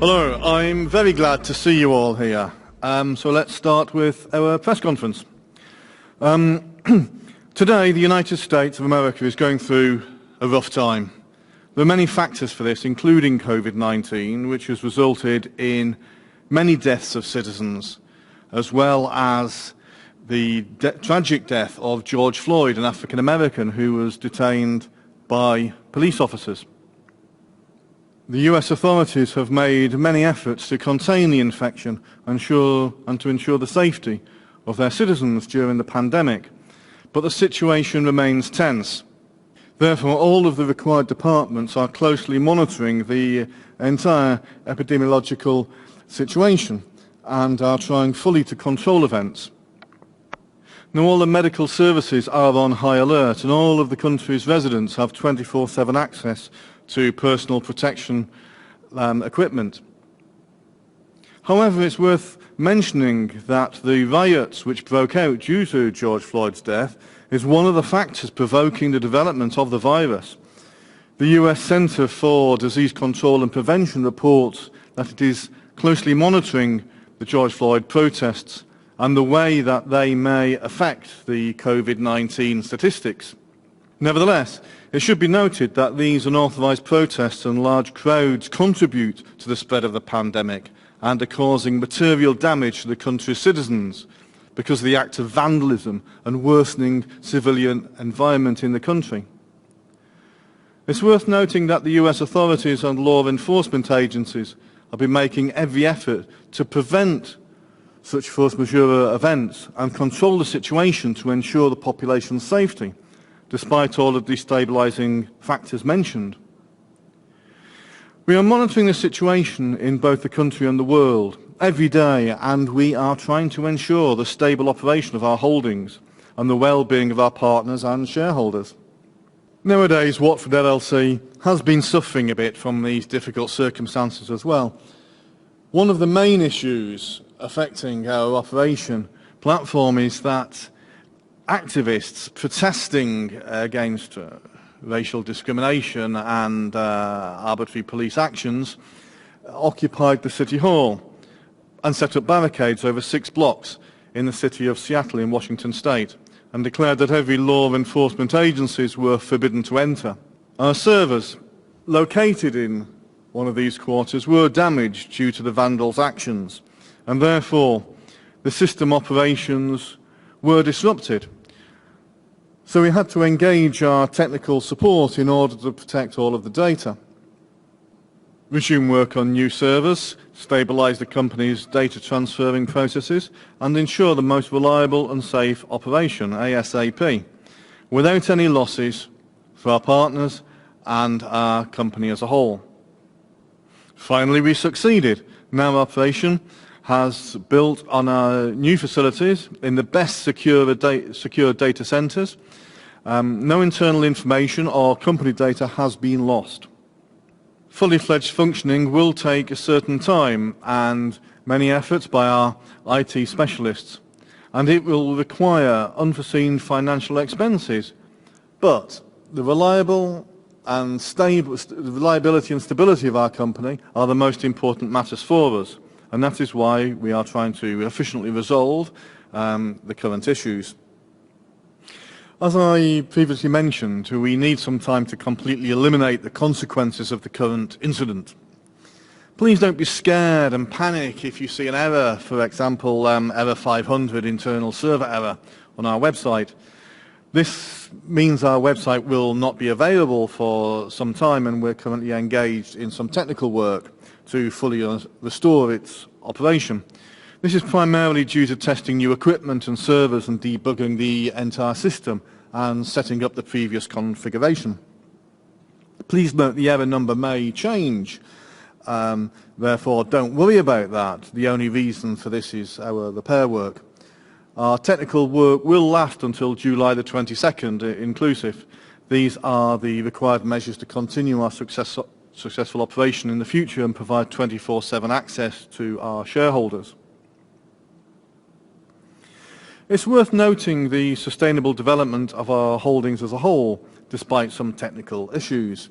Hello, I'm very glad to see you all here. So let's start with our press conference. Today, the United States of America is going through a rough time. There are many factors for this, including COVID-19, which has resulted in many deaths of citizens, as well as the tragic death of George Floyd, an African American who was detained by police officers. The US authorities have made many efforts to contain the infection and to ensure the safety of their citizens during the pandemic, but the situation remains tense. Therefore, all of the required departments are closely monitoring the entire epidemiological situation and are trying fully to control events. Now, all the medical services are on high alert, and all of the country's residents have 24/7 access to personal protection equipment. However, it's worth mentioning that the riots which broke out due to George Floyd's death is one of the factors provoking the development of the virus. The US Centre for Disease Control and Prevention reports that it is closely monitoring the George Floyd protests and the way that they may affect the COVID-19 statistics. Nevertheless, it should be noted that these unauthorised protests and large crowds contribute to the spread of the pandemic and are causing material damage to the country's citizens because of the act of vandalism and worsening civilian environment in the country. It's worth noting that the US authorities and law enforcement agencies have been making every effort to prevent such force majeure events and control the situation to ensure the population's safety, despite all of the destabilising factors mentioned. We are monitoring the situation in both the country and the world every day, and we are trying to ensure the stable operation of our holdings and the well-being of our partners and shareholders. Nowadays, Watford LLC has been suffering a bit from these difficult circumstances as well. One of the main issues affecting our operation platform is that activists protesting against racial discrimination and arbitrary police actions occupied the City Hall and set up barricades over 6 blocks in the city of Seattle in Washington State and declared that every law enforcement agencies were forbidden to enter. Our servers, located in one of these quarters, were damaged due to the vandals' actions, and therefore the system operations were disrupted. So we had to engage our technical support in order to protect all of the data, resume work on new servers, stabilise the company's data transferring processes, and ensure the most reliable and safe operation ASAP, without any losses for our partners and our company as a whole. Finally, we succeeded. Now our operation has built on our new facilities in the best secure data centres. No internal information or company data has been lost. Fully fledged functioning will take a certain time and many efforts by our IT specialists, and it will require unforeseen financial expenses. But the reliability and stability of our company are the most important matters for us, and that is why we are trying to efficiently resolve the current issues. As I previously mentioned, we need some time to completely eliminate the consequences of the current incident. Please don't be scared and panic if you see an error, for example, error 500, internal server error, on our website. This means our website will not be available for some time, and we're currently engaged in some technical work to fully restore its operation. This is primarily due to testing new equipment and servers and debugging the entire system and setting up the previous configuration. Please note the error number may change, therefore don't worry about that. The only reason for this is our repair work. Our technical work will last until July the 22nd inclusive. These are the required measures to continue our successful operation in the future and provide 24/7 access to our shareholders. It's worth noting the sustainable development of our holdings as a whole, despite some technical issues.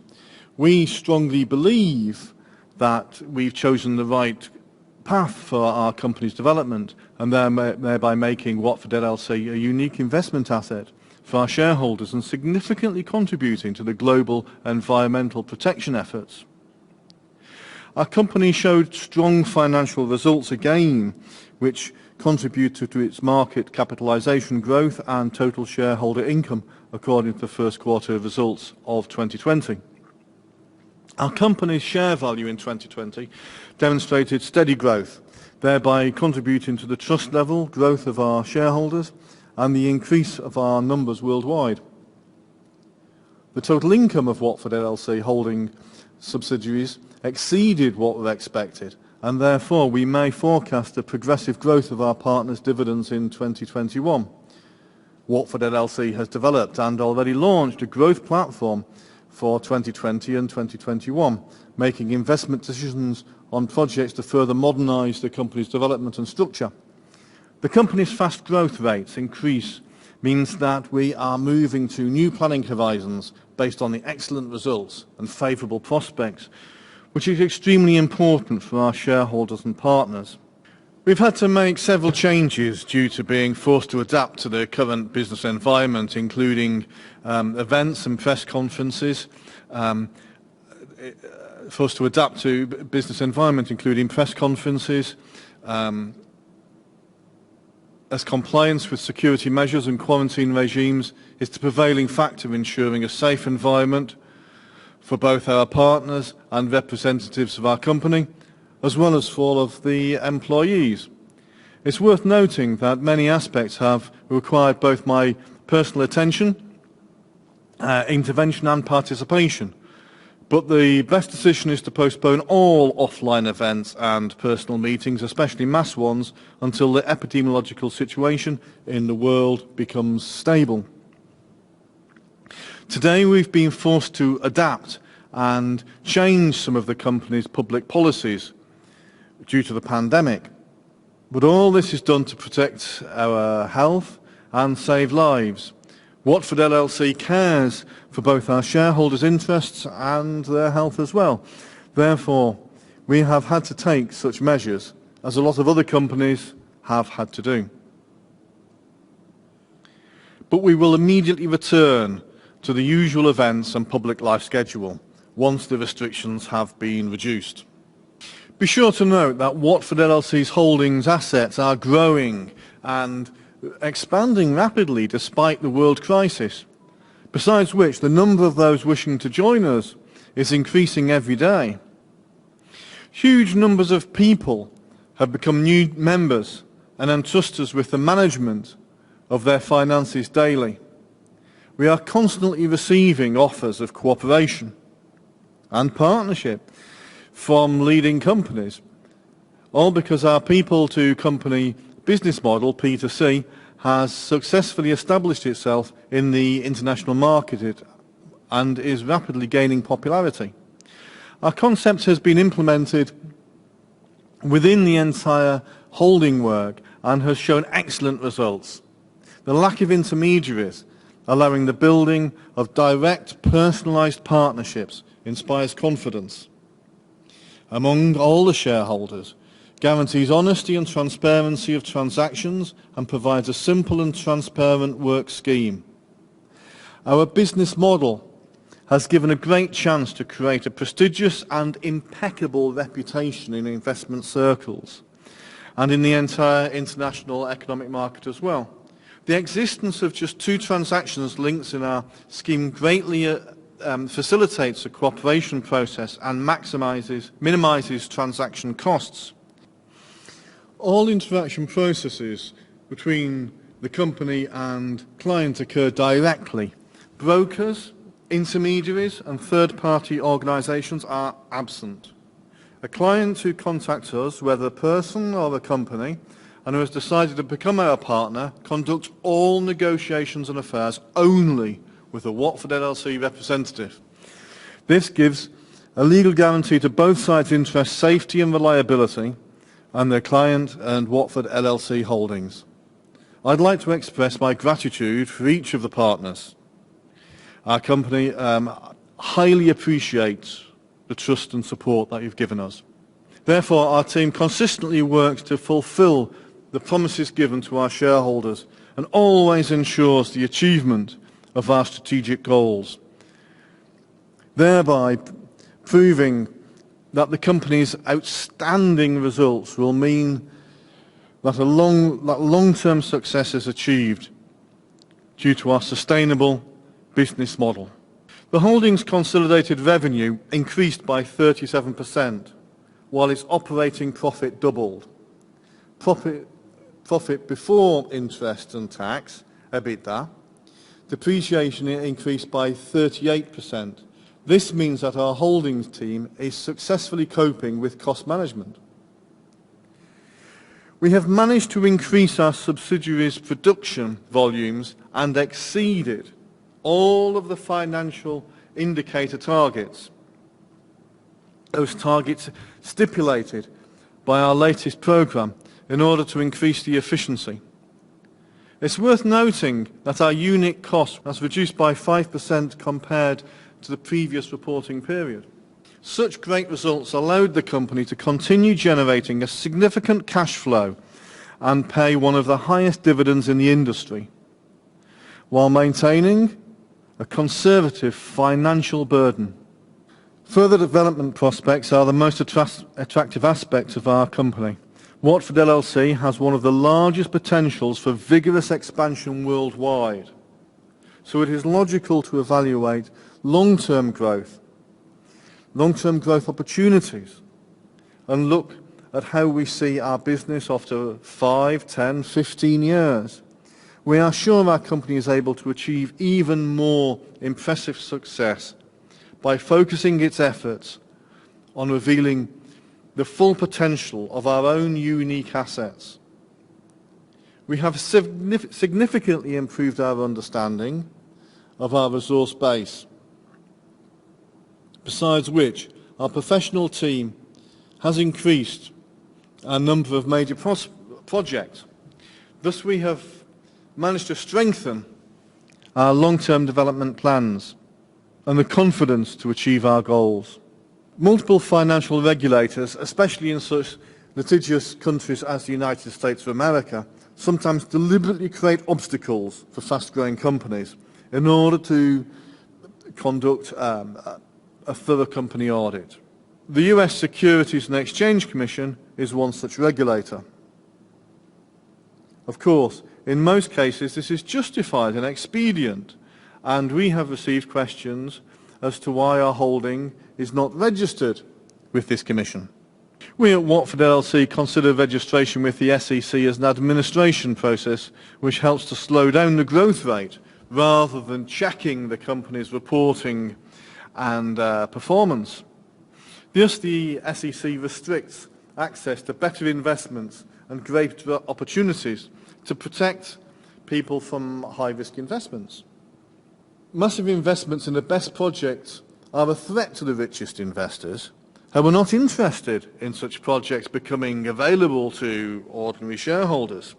We strongly believe that we've chosen the right path for our company's development, and thereby making Watford LLC a unique investment asset for our shareholders and significantly contributing to the global environmental protection efforts. Our company showed strong financial results again, which contributed to its market capitalisation growth and total shareholder income, according to the first quarter results of 2020. Our company's share value in 2020 demonstrated steady growth, thereby contributing to the trust level growth of our shareholders and the increase of our numbers worldwide. The total income of Watford LLC holding subsidiaries exceeded what was expected, and therefore we may forecast a progressive growth of our partners' dividends in 2021. Watford LLC has developed and already launched a growth platform for 2020 and 2021, making investment decisions on projects to further modernise the company's development and structure. The company's fast growth rates increase means that we are moving to new planning horizons based on the excellent results and favourable prospects, which is extremely important for our shareholders and partners. We've had to make several changes due to being forced to adapt to the current business environment, including events and press conferences, forced to adapt to business environment, including press conferences, as compliance with security measures and quarantine regimes is the prevailing factor ensuring a safe environment for both our partners and representatives of our company, as well as for all of the employees. It's worth noting that many aspects have required both my personal attention, intervention and participation, but the best decision is to postpone all offline events and personal meetings, especially mass ones, until the epidemiological situation in the world becomes stable. Today we've been forced to adapt and change some of the company's public policies due to the pandemic. But all this is done to protect our health and save lives. Watford LLC cares for both our shareholders' interests and their health as well. Therefore, we have had to take such measures, as a lot of other companies have had to do. But we will immediately return to the usual events and public life schedule once the restrictions have been reduced. Be sure to note that Watford LLC's holdings assets are growing and expanding rapidly despite the world crisis. Besides which, the number of those wishing to join us is increasing every day. Huge numbers of people have become new members and entrust us with the management of their finances daily. We are constantly receiving offers of cooperation and partnership from leading companies, all because our people-to-company business model, P2C, has successfully established itself in the international market and is rapidly gaining popularity. Our concept has been implemented within the entire holding work and has shown excellent results. The lack of intermediaries, allowing the building of direct, personalised partnerships, inspires confidence among all the shareholders, guarantees honesty and transparency of transactions, and provides a simple and transparent work scheme. Our business model has given a great chance to create a prestigious and impeccable reputation in investment circles and in the entire international economic market as well. The existence of just 2 transactions links in our scheme greatly facilitates the cooperation process and minimises transaction costs. All interaction processes between the company and client occur directly. Brokers, intermediaries and third-party organisations are absent. A client who contacts us, whether a person or a company, and who has decided to become our partner, conducts all negotiations and affairs only with a Watford LLC representative. This gives a legal guarantee to both sides' interests, safety and reliability, and their client and Watford LLC holdings. I'd like to express my gratitude for each of the partners. Our company highly appreciates the trust and support that you've given us. Therefore, our team consistently works to fulfil the promises given to our shareholders and always ensures the achievement of our strategic goals, thereby proving that the company's outstanding results will mean that long-term success is achieved due to our sustainable business model. The holding's consolidated revenue increased by 37%, while its operating profit doubled. Profit before interest and tax, EBITDA, depreciation increased by 38%. This means that our holdings team is successfully coping with cost management. We have managed to increase our subsidiaries' production volumes and exceeded all of the financial indicator targets, those targets stipulated by our latest programme in order to increase the efficiency. It's worth noting that our unit cost has reduced by 5% compared to the previous reporting period. Such great results allowed the company to continue generating a significant cash flow and pay one of the highest dividends in the industry, while maintaining a conservative financial burden. Further development prospects are the most attractive aspects of our company. Watford LLC has one of the largest potentials for vigorous expansion worldwide, so it is logical to evaluate long-term growth opportunities, and look at how we see our business after 5, 10, 15 years. We are sure our company is able to achieve even more impressive success by focusing its efforts on revealing the full potential of our own unique assets. We have significantly improved our understanding of our resource base, besides which our professional team has increased our number of major projects. Thus we have managed to strengthen our long-term development plans and the confidence to achieve our goals. Multiple financial regulators, especially in such litigious countries as the United States of America, sometimes deliberately create obstacles for fast-growing companies in order to conduct a thorough company audit. The US Securities and Exchange Commission is one such regulator. Of course, in most cases this is justified and expedient, and we have received questions as to why our holding is not registered with this commission. We at Watford LLC consider registration with the SEC as an administration process which helps to slow down the growth rate rather than checking the company's reporting and performance. Thus the SEC restricts access to better investments and greater opportunities to protect people from high-risk investments. Massive investments in the best projects are a threat to the richest investors who are not interested in such projects becoming available to ordinary shareholders,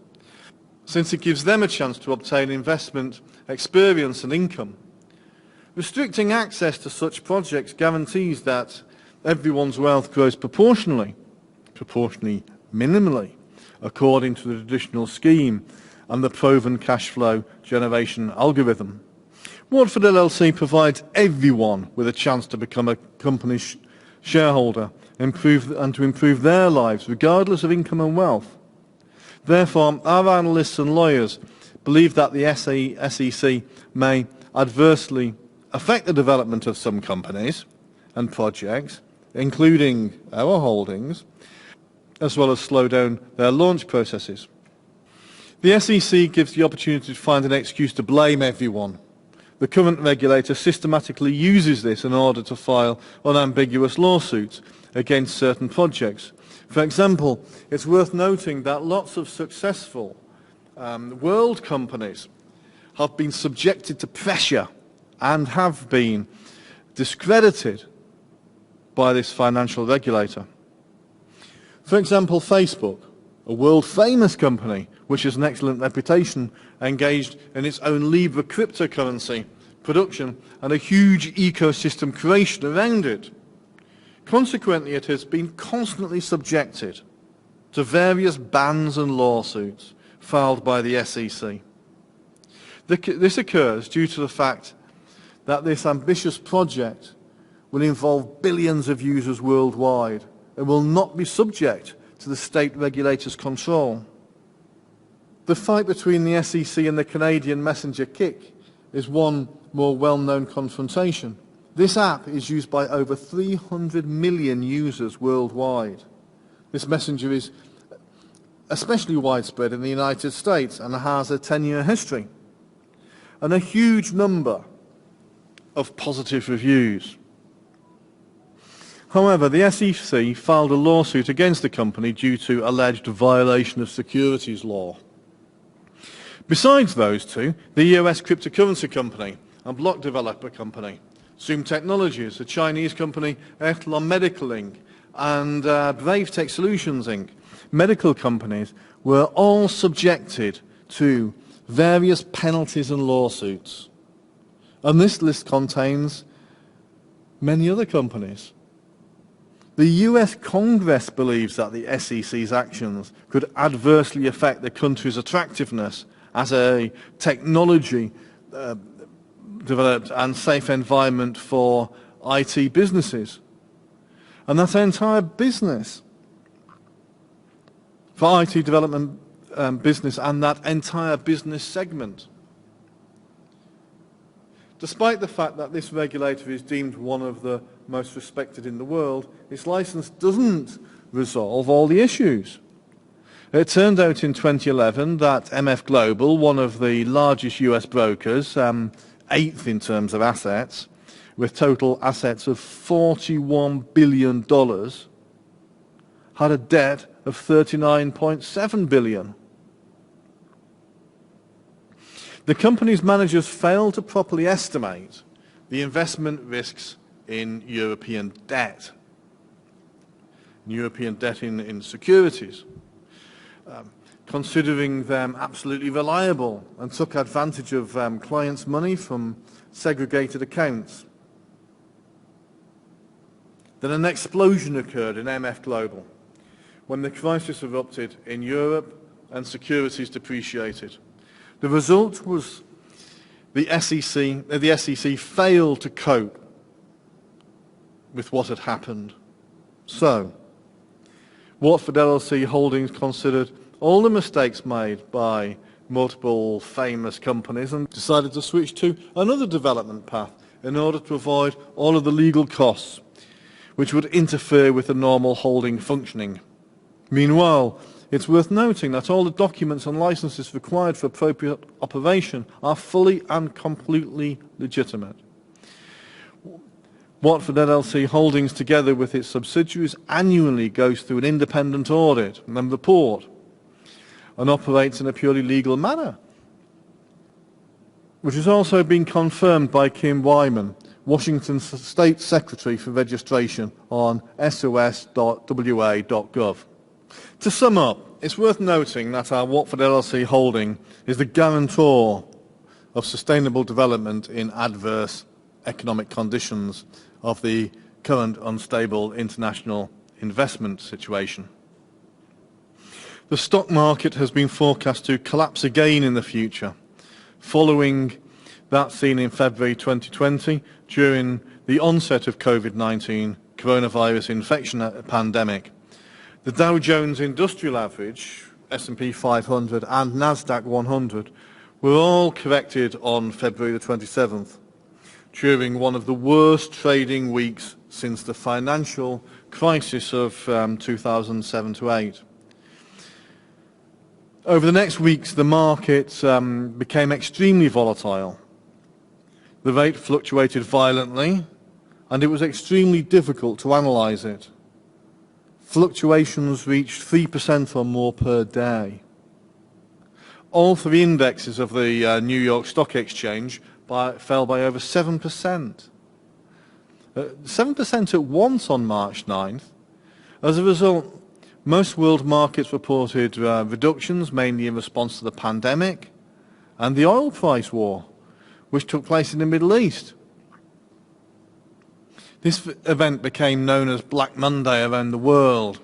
since it gives them a chance to obtain investment experience and income. Restricting access to such projects guarantees that everyone's wealth grows proportionally minimally, according to the traditional scheme and the proven cash flow generation algorithm. Watford LLC provides everyone with a chance to become a company shareholder and to improve their lives regardless of income and wealth. Therefore, our analysts and lawyers believe that the SEC may adversely affect the development of some companies and projects, including our holdings, as well as slow down their launch processes. The SEC gives the opportunity to find an excuse to blame everyone. The current regulator systematically uses this in order to file unambiguous lawsuits against certain projects. For example, it's worth noting that lots of successful world companies have been subjected to pressure and have been discredited by this financial regulator. For example, Facebook, a world-famous company which has an excellent reputation, engaged in its own Libra cryptocurrency production and a huge ecosystem creation around it. Consequently, it has been constantly subjected to various bans and lawsuits filed by the SEC. This occurs due to the fact that this ambitious project will involve billions of users worldwide and will not be subject to the state regulators' control. The fight between the SEC and the Canadian messenger Kik is one more well-known confrontation. This app is used by over 300 million users worldwide. This messenger is especially widespread in the United States and has a 10-year history and a huge number of positive reviews. However, the SEC filed a lawsuit against the company due to alleged violation of securities law. Besides those two, the US cryptocurrency company and block developer company, Zoom Technologies, a Chinese company, Ethlon Medical Inc., and Brave Tech Solutions Inc., medical companies, were all subjected to various penalties and lawsuits. And this list contains many other companies. The US Congress believes that the SEC's actions could adversely affect the country's attractiveness as a technology developed and safe environment for IT businesses. And that entire business, for IT development business and that entire business segment. Despite the fact that this regulator is deemed one of the most respected in the world, its license doesn't resolve all the issues. It turned out in 2011 that MF Global, one of the largest US brokers, eighth in terms of assets, with total assets of $41 billion, had a debt of $39.7 billion. The company's managers failed to properly estimate the investment risks in European debt in securities, considering them absolutely reliable, and took advantage of clients' money from segregated accounts. Then an explosion occurred in MF Global when the crisis erupted in Europe and securities depreciated. The result was the SEC failed to cope with what had happened. So, Watford LLC Holdings considered all the mistakes made by multiple famous companies and decided to switch to another development path in order to avoid all of the legal costs which would interfere with the normal holding functioning. Meanwhile, it's worth noting that all the documents and licenses required for appropriate operation are fully and completely legitimate. Watford LLC Holdings, together with its subsidiaries, annually goes through an independent audit and report and operates in a purely legal manner, which has also been confirmed by Kim Wyman, Washington State Secretary for Registration, on sos.wa.gov. To sum up, it's worth noting that our Watford LLC holding is the guarantor of sustainable development in adverse economic conditions of the current unstable international investment situation. The stock market has been forecast to collapse again in the future, following that seen in February 2020 during the onset of COVID-19 coronavirus infection pandemic. The Dow Jones Industrial Average, S&P 500 and Nasdaq 100 were all corrected on February the 27th, during one of the worst trading weeks since the financial crisis of 2007-8. Over the next weeks, the market became extremely volatile. The rate fluctuated violently, and it was extremely difficult to analyse it. Fluctuations reached 3% or more per day. All three indexes of the New York Stock Exchange fell by over 7%. 7% at once on March 9th. As a result, most world markets reported reductions, mainly in response to the pandemic and the oil price war, which took place in the Middle East. This event became known as Black Monday around the world.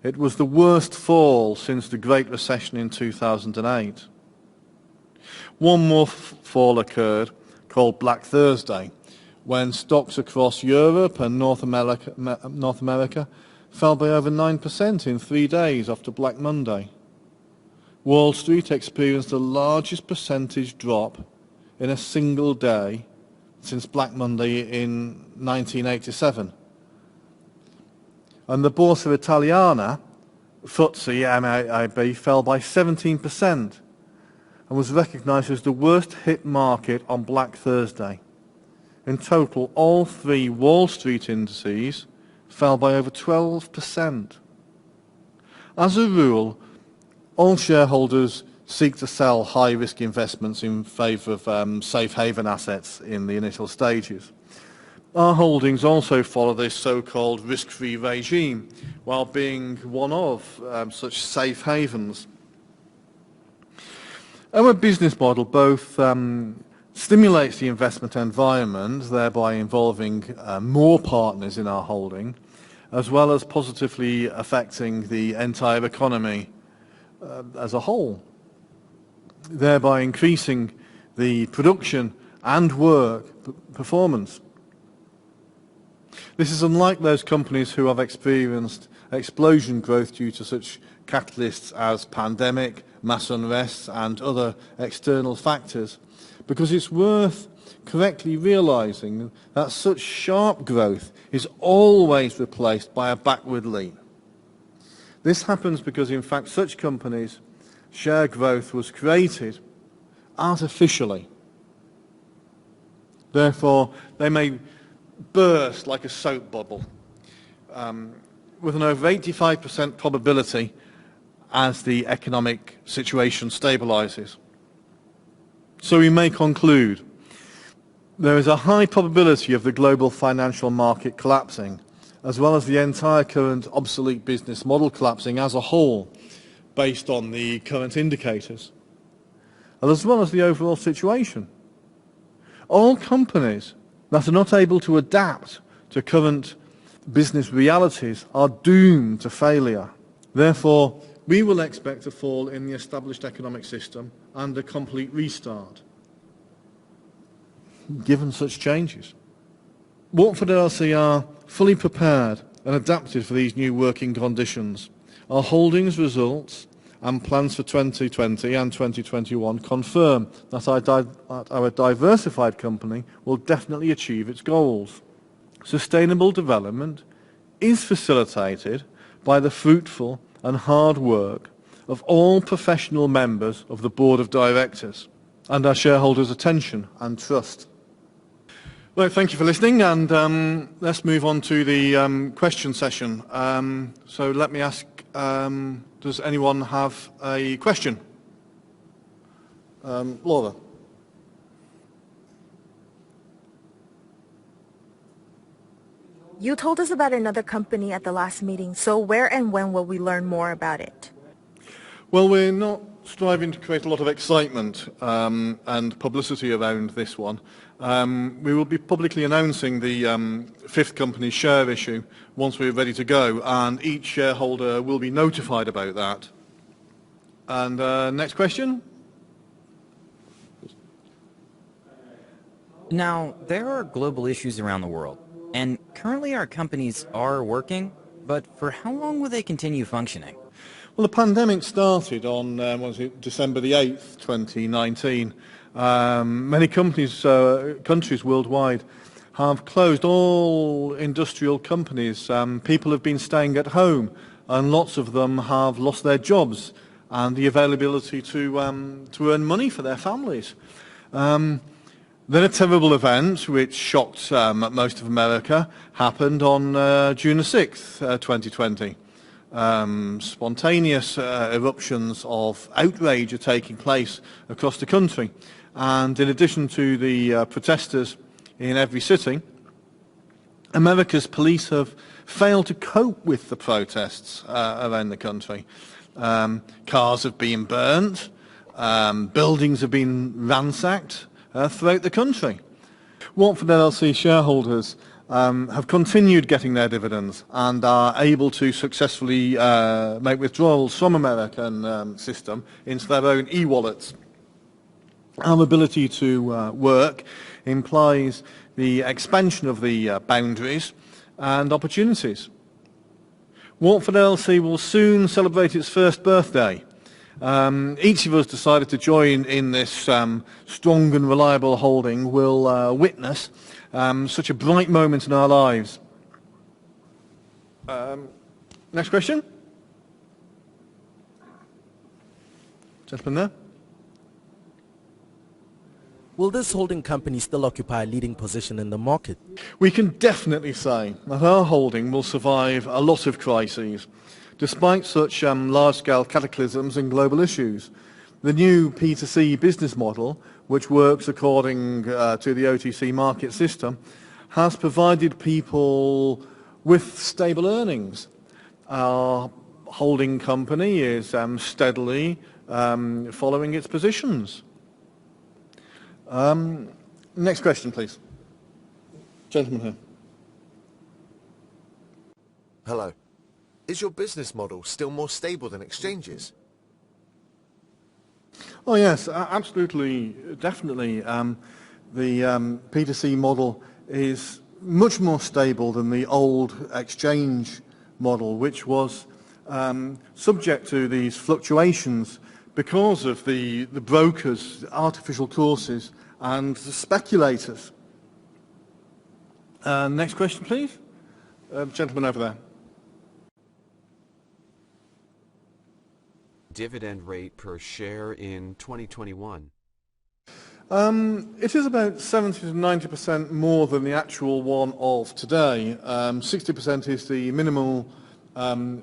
It was the worst fall since the Great Recession in 2008. One more fall occurred, called Black Thursday, when stocks across Europe and North America fell by over 9% in 3 days after Black Monday. Wall Street experienced the largest percentage drop in a single day since Black Monday in 1987. And the Borsa Italiana, FTSE MAIB, fell by 17% and was recognised as the worst hit market on Black Thursday. In total, all 3 Wall Street indices fell by over 12%. As a rule, all shareholders seek to sell high-risk investments in favour of safe haven assets in the initial stages. Our holdings also follow this so-called risk-free regime, while being one of such safe havens. Our business model both stimulates the investment environment, thereby involving more partners in our holding, as well as positively affecting the entire economy as a whole, thereby increasing the production and work performance. This is unlike those companies who have experienced explosion growth due to such catalysts as pandemic, mass unrest and other external factors, because it's worth correctly realising that such sharp growth is always replaced by a backward leap. This happens because, in fact, such companies' share growth was created artificially. Therefore, they may burst like a soap bubble with an over 85% probability as the economic situation stabilises. So we may conclude there is a high probability of the global financial market collapsing, as well as the entire current obsolete business model collapsing as a whole, based on the current indicators, and as well as the overall situation. All companies that are not able to adapt to current business realities are doomed to failure. Therefore, we will expect a fall in the established economic system and a complete restart, given such changes. Watford LLC are fully prepared and adapted for these new working conditions. Our holdings results and plans for 2020 and 2021 confirm that our diversified company will definitely achieve its goals. Sustainable development is facilitated by the fruitful and hard work of all professional members of the Board of Directors and our shareholders' attention and trust. Well, thank you for listening, and let's move on to the question session. So let me ask, does anyone have a question? Laura. You told us about another company at the last meeting, so where and when will we learn more about it? Well, we're not striving to create a lot of excitement and publicity around this one. We will be publicly announcing the 5th company's share issue once we're ready to go, and each shareholder will be notified about that. And next question? Now, there are global issues around the world, and currently our companies are working, but for how long will they continue functioning? Well, the pandemic started on December the 8th, 2019. Many countries worldwide have closed. All industrial companies, people have been staying at home, and lots of them have lost their jobs and the availability to earn money for their families. Then a terrible event which shocked most of America happened on June the 6th, 2020. Spontaneous eruptions of outrage are taking place across the country, and in addition to the protesters in every city, America's police have failed to cope with the protests around the country. Cars have been burnt, buildings have been ransacked throughout the country. Watford LLC shareholders have continued getting their dividends and are able to successfully make withdrawals from American system into their own e-wallets. Our ability to work implies the expansion of the boundaries and opportunities. Watford LLC will soon celebrate its first birthday. Each of us decided to join in this strong and reliable holding will witness such a bright moment in our lives. Next question. Gentleman there. Will this holding company still occupy a leading position in the market? We can definitely say that our holding will survive a lot of crises, despite such large-scale cataclysms and global issues. The new P2C business model, which works according to the OTC market system, has provided people with stable earnings. Our holding company is steadily following its positions. Next question, please. Gentleman here. Hello. Is your business model still more stable than exchanges? Oh yes, absolutely, definitely. The P2C model is much more stable than the old exchange model, which was subject to these fluctuations because of the brokers, artificial courses, and the speculators. Next question, please. Gentleman over there. Dividend rate per share in 2021? It is about 70 to 90% more than the actual one of today. 60% is the minimal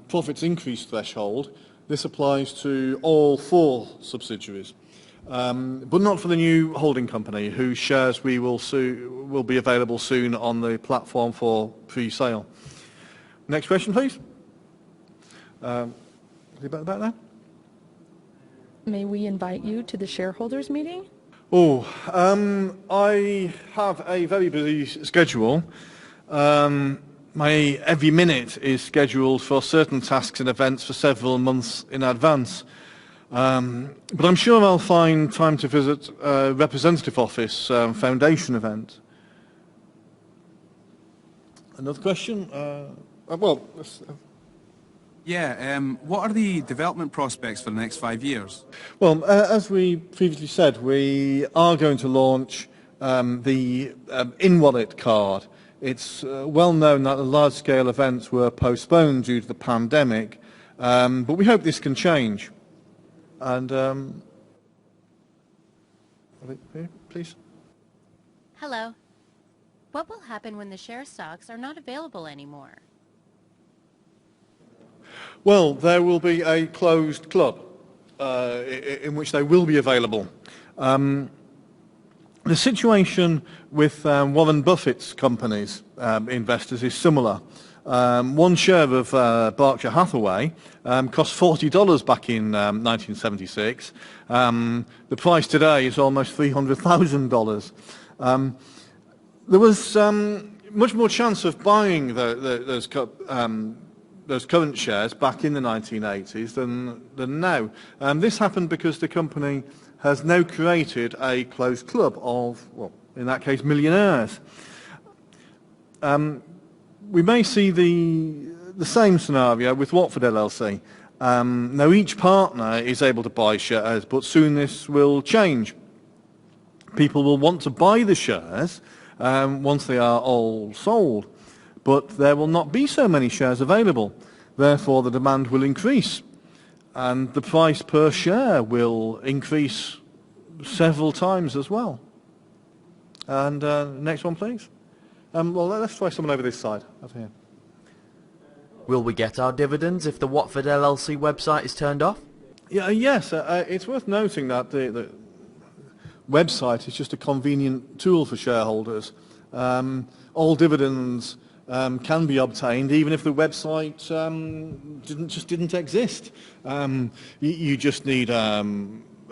profits increase threshold. This applies to all 4 subsidiaries, but not for the new holding company, whose shares will be available soon on the platform for pre-sale. Next question, please. About that? May we invite you to the shareholders meeting? Oh, I have a very busy schedule. My every minute is scheduled for certain tasks and events for several months in advance. But I'm sure I'll find time to visit a representative office foundation event. Another question? What are the development prospects for the next 5 years? Well, as we previously said, we are going to launch the in-wallet card. It's well known that the large-scale events were postponed due to the pandemic, but we hope this can change. And, please. Hello. What will happen when the share stocks are not available anymore? Well, there will be a closed club in which they will be available. The situation with Warren Buffett's companies, investors, is similar. One share of Berkshire Hathaway cost $40 back in 1976. The price today is almost $300,000. There was much more chance of buying those current shares back in the 1980s than now. This happened because the company has now created a closed club of, well, in that case, millionaires. We may see the same scenario with Watford LLC. Now each partner is able to buy shares, but soon this will change. People will want to buy the shares once they are all sold, but there will not be so many shares available. Therefore, the demand will increase, and the price per share will increase several times as well. And next one, please. Well, let's try someone over this side, over here. Will we get our dividends if the Watford LLC website is turned off? Yes, it's worth noting that the website is just a convenient tool for shareholders. All dividends can be obtained even if the website didn't exist. You just need a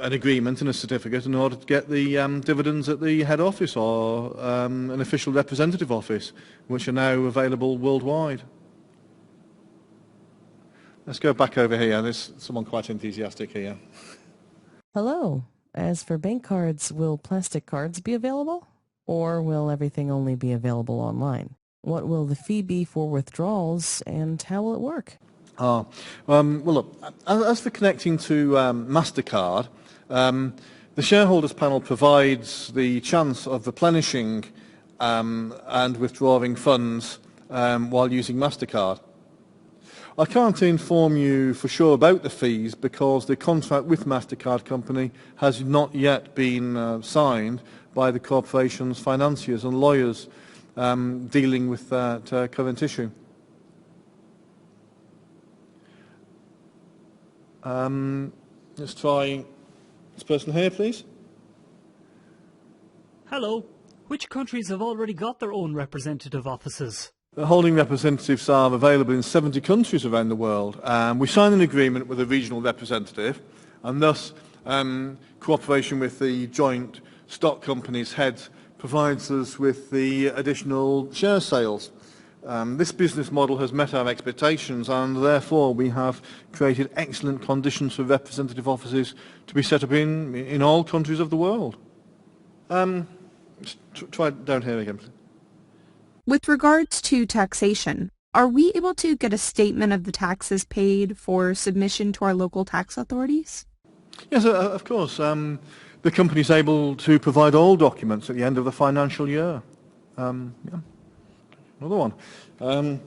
an agreement and a certificate in order to get the dividends at the head office or an official representative office, which are now available worldwide. Let's go back over here. There's someone quite enthusiastic here. Hello. As for bank cards, will plastic cards be available? Or will everything only be available online? What will the fee be for withdrawals, and how will it work? Well, look, as for connecting to MasterCard, the shareholders panel provides the chance of replenishing and withdrawing funds while using MasterCard. I can't inform you for sure about the fees because the contract with MasterCard company has not yet been signed by the corporation's financiers and lawyers dealing with that current issue. Let's try this person here, please. Hello. Which countries have already got their own representative offices? The holding representatives are available in 70 countries around the world. We signed an agreement with a regional representative, and thus cooperation with the joint stock company's head provides us with the additional share sales. This business model has met our expectations, and therefore we have created excellent conditions for representative offices to be set up in all countries of the world. Try down here again, please. With regards to taxation, are we able to get a statement of the taxes paid for submission to our local tax authorities? Yes, of course. The company is able to provide all documents at the end of the financial year. Yeah. Another one.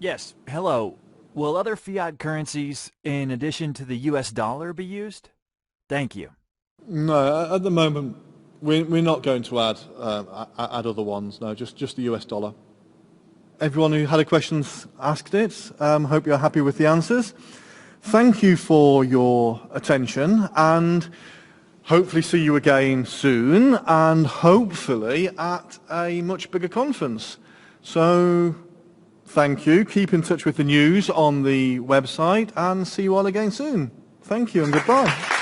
Yes, hello. Will other fiat currencies, in addition to the US dollar, be used? Thank you. No, at the moment, we're not going to add other ones. No, just the US dollar. Everyone who had a question asked it. Hope you're happy with the answers. Thank you for your attention, and hopefully see you again soon, and hopefully at a much bigger conference. So, thank you. Keep in touch with the news on the website, and see you all again soon. Thank you and goodbye.